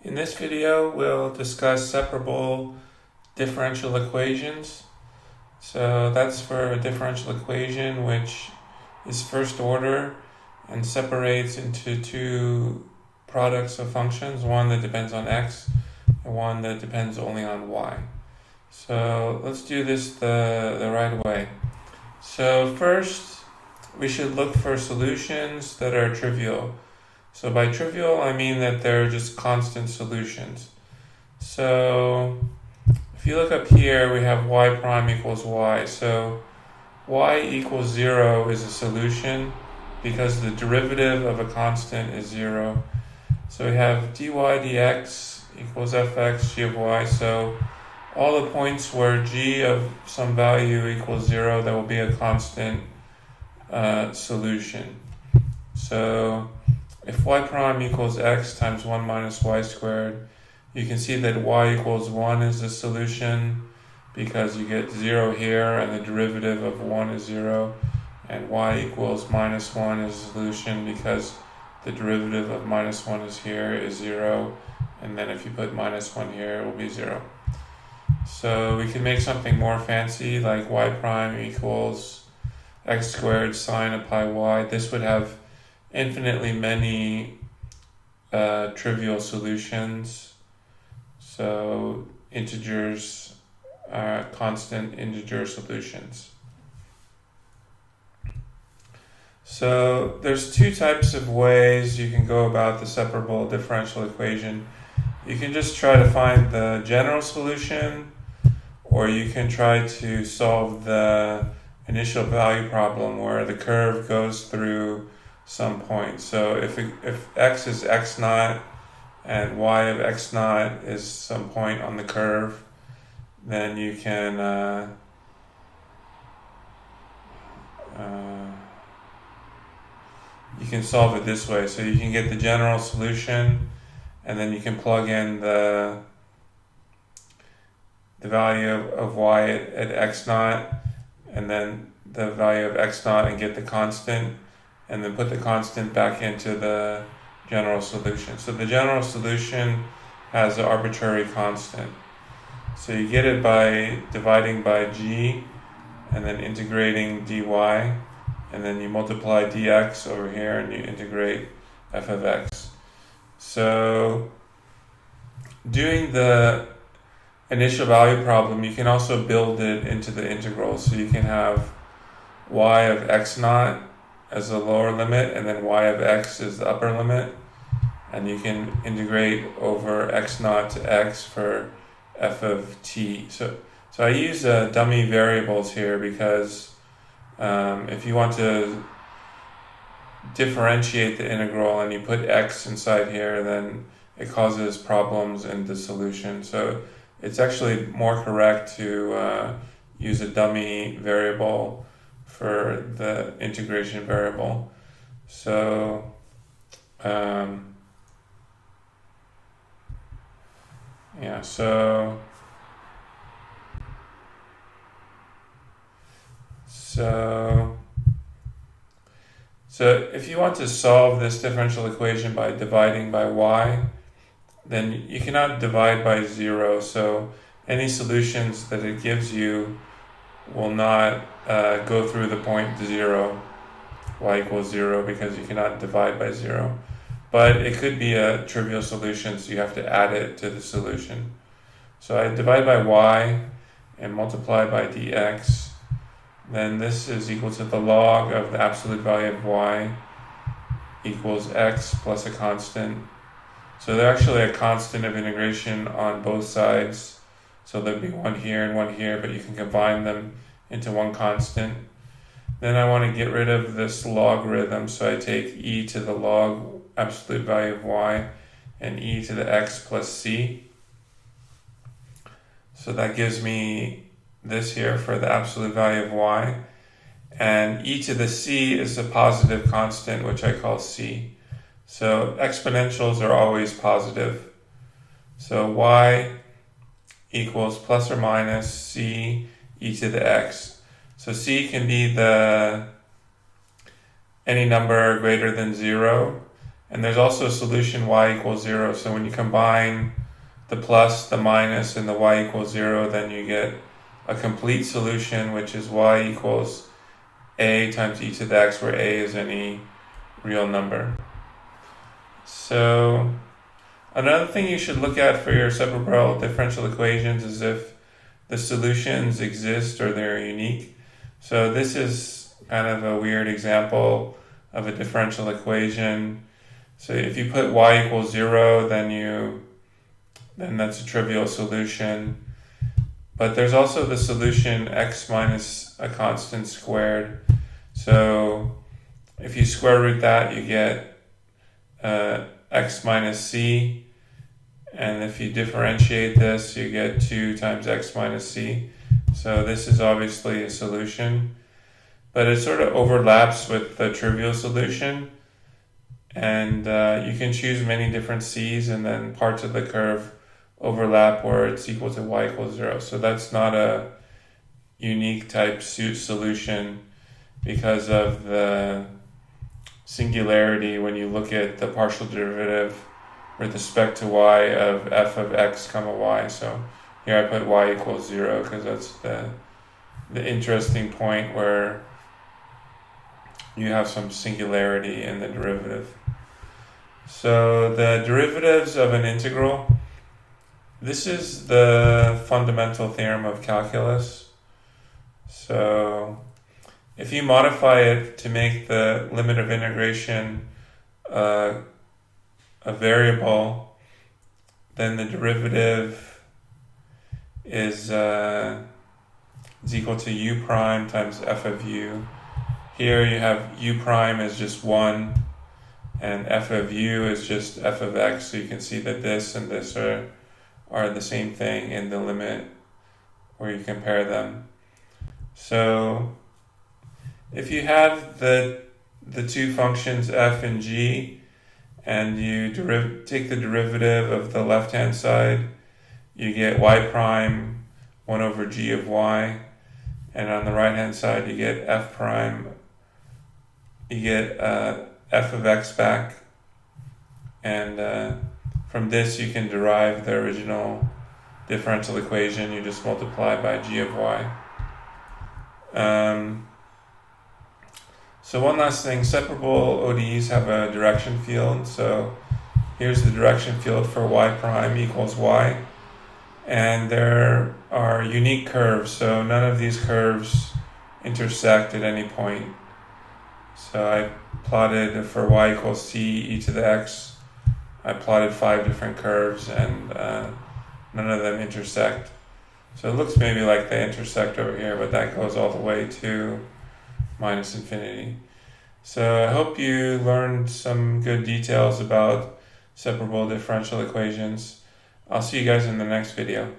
In this video, we'll discuss separable differential equations. So that's for a differential equation which is first order and separates into two products of functions, one that depends on x and one that depends only on y. So let's do this the right way. So first, we should look for solutions that are trivial. So by trivial, I mean that they're just constant solutions. So if you look up here, we have y prime equals y. So y equals 0 is a solution because the derivative of a constant is 0. So we have dy dx equals fx g of y. So all the points where g of some value equals 0, there will be a constant solution. So if y prime equals x times 1 minus y squared, you can see that y equals 1 is the solution because you get 0 here and the derivative of 1 is 0, and y equals minus 1 is the solution because the derivative of minus 1 is here is 0, and then if you put minus 1 here it will be 0. So we can make something more fancy like y prime equals x squared sine of pi y. This would have infinitely many trivial solutions. So integers are constant integer solutions. So there's two types of ways you can go about the separable differential equation. You can just try to find the general solution, or you can try to solve the initial value problem where the curve goes through some point. So if x is x naught and y of x naught is some point on the curve, then you can solve it this way. So you can get the general solution, and then you can plug in the value of y at x naught, and then the value of x naught, and get the constant, and then put the constant back into the general solution. So the general solution has an arbitrary constant. So you get it by dividing by g, and then integrating dy, and then you multiply dx over here, and you integrate f of x. So doing the initial value problem, you can also build it into the integral. So you can have y of x naught as the lower limit, and then y of x is the upper limit, and you can integrate over x naught to x for f of t. So I use dummy variables here because if you want to differentiate the integral and you put x inside here, then it causes problems in the solution. So it's actually more correct to use a dummy variable for the integration variable. So so if you want to solve this differential equation by dividing by y, then you cannot divide by 0. So any solutions that it gives you will not go through the point 0, y equals 0, because you cannot divide by 0. But it could be a trivial solution, so you have to add it to the solution. So I divide by y and multiply by dx. Then this is equal to the log of the absolute value of y equals x plus a constant. So there's actually a constant of integration on both sides. So there'll be one here and one here, but you can combine them into one constant. Then I want to get rid of this logarithm, so I take e to the log absolute value of y and e to the x plus c. So that gives me this here for the absolute value of y. And e to the c is a positive constant, which I call c. So exponentials are always positive. So y equals plus or minus c e to the x. So c can be any number greater than 0, And there's also a solution y equals 0. So when you combine the plus, the minus, and the y equals 0, then you get a complete solution, which is y equals a times e to the x, where a is any real number. So another thing you should look at for your separable differential equations is if the solutions exist or they're unique. So this is kind of a weird example of a differential equation. So if you put y equals 0, then that's a trivial solution. But there's also the solution x minus a constant squared. So if you square root that, you get x minus c. And if you differentiate this, you get 2 times x minus c. So this is obviously a solution, but it sort of overlaps with the trivial solution. And you can choose many different c's, and then parts of the curve overlap where it's equal to y equals 0. So that's not a unique type solution because of the singularity when you look at the partial derivative with respect to y of f of x comma y. So here I put y equals 0 because that's the interesting point where you have some singularity in the derivative. So the derivatives of an integral, this is the fundamental theorem of calculus. So if you modify it to make the limit of integration a variable, then the derivative is equal to u prime times f of u. Here you have u prime is just 1, and f of u is just f of x, so you can see that this and this are the same thing in the limit where you compare them. So if you have the two functions f and g, and you take the derivative of the left-hand side, you get y prime 1 over g of y, and on the right-hand side you get f prime, you get f of x back, and from this you can derive the original differential equation. You just multiply by g of y. So one last thing, separable ODEs have a direction field. So here's the direction field for y prime equals y. And there are unique curves, so none of these curves intersect at any point. So I plotted for y equals c e to the x, I plotted 5 different curves, and none of them intersect. So it looks maybe like they intersect over here, but that goes all the way to minus infinity. So I hope you learned some good details about separable differential equations. I'll see you guys in the next video.